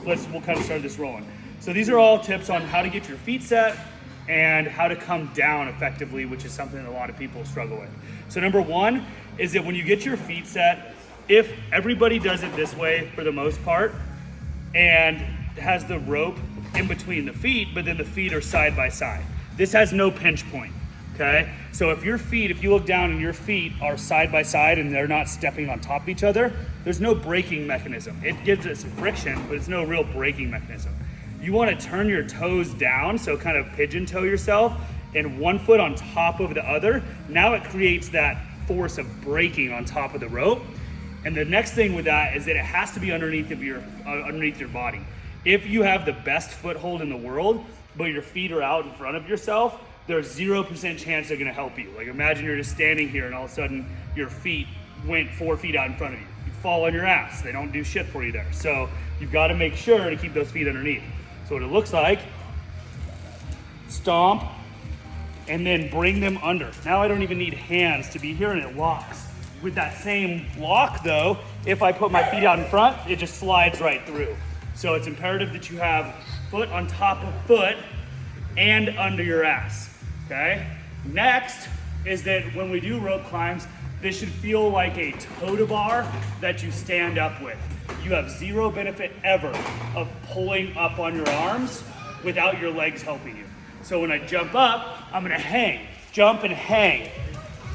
we'll kind of start this rolling. So these are all tips on how to get your feet set and how to come down effectively, which is something that a lot of people struggle with. So number one is that when you get your feet set, if everybody does it this way for the most part and has the rope in between the feet, but then the feet are side by side. This has no pinch point, okay? So if you look down and your feet are side by side and they're not stepping on top of each other, there's no braking mechanism. It gives it some friction, but it's no real braking mechanism. You want to turn your toes down, so kind of pigeon toe yourself, and one foot on top of the other. Now it creates that force of braking on top of the rope. And the next thing with that is that it has to be underneath your body. If you have the best foothold in the world, but your feet are out in front of yourself, there's 0% chance they're gonna help you. Like imagine you're just standing here and all of a sudden your feet went 4 feet out in front of you. You'd fall on your ass. They don't do shit for you there. So you've got to make sure to keep those feet underneath. So what it looks like, stomp, and then bring them under. Now I don't even need hands to be here and it locks. With that same lock though, if I put my feet out in front, it just slides right through. So it's imperative that you have foot on top of foot and under your ass, okay? Next is that when we do rope climbs, this should feel like a totem bar that you stand up with. You have zero benefit ever of pulling up on your arms without your legs helping you. So when I jump up, I'm gonna hang, jump and hang.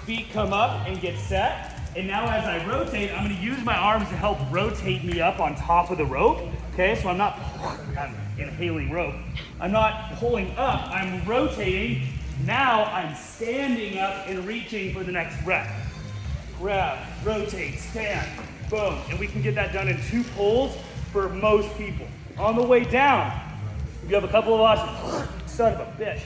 Feet come up and get set. And now as I rotate, I'm gonna use my arms to help rotate me up on top of the rope. Okay, so I'm inhaling rope. I'm not pulling up, I'm rotating. Now I'm standing up and reaching for the next breath. Grab, rotate, stand, boom. And we can get that done in 2 pulls for most people. On the way down, you have a couple of options. Son of a bitch.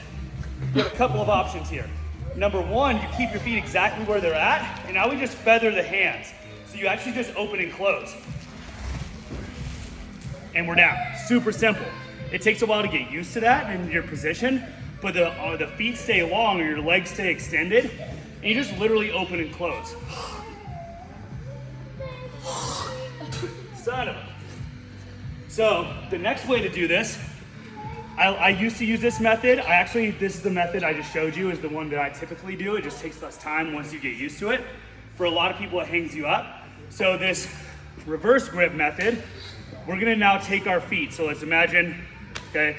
You have a couple of options here. Number one, you keep your feet exactly where they're at, and now we just feather the hands. So you actually just open and close. And we're down. Super simple. It takes a while to get used to that in your position, but the feet stay long or your legs stay extended, and you just literally open and close. Son of a. So the next way to do this, I used to use this method. This is the method I just showed you is the one that I typically do. It just takes less time once you get used to it. For a lot of people, it hangs you up. So this reverse grip method, we're gonna now take our feet. So let's imagine, okay,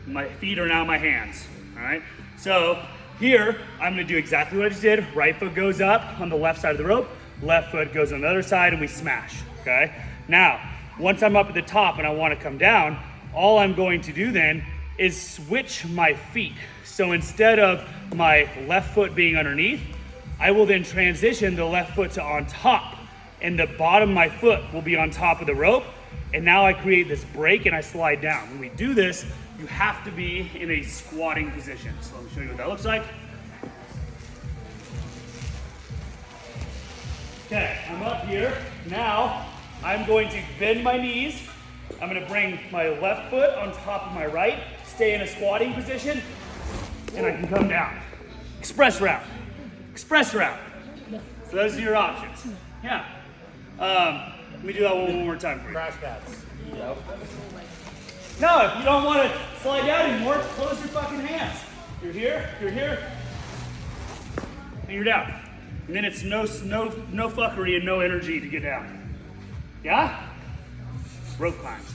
my feet are now my hands, all right? So here, I'm gonna do exactly what I just did. Right foot goes up on the left side of the rope, left foot goes on the other side and we smash, okay? Now, once I'm up at the top and I wanna come down, all I'm going to do then is switch my feet. So instead of my left foot being underneath, I will then transition the left foot to on top, and the bottom of my foot will be on top of the rope, and now I create this break and I slide down. When we do this, you have to be in a squatting position. So let me show you what that looks like. Okay, I'm up here. Now, I'm going to bend my knees. I'm gonna bring my left foot on top of my right, stay in a squatting position, and I can come down. Express route. Express route. So those are your options. Yeah. Let me do that one more time for you. Crash pads. Yep. No, if you don't want to slide down anymore, close your fucking hands. You're here, and you're down. And then it's no fuckery and no energy to get down. Yeah? Rope climbs.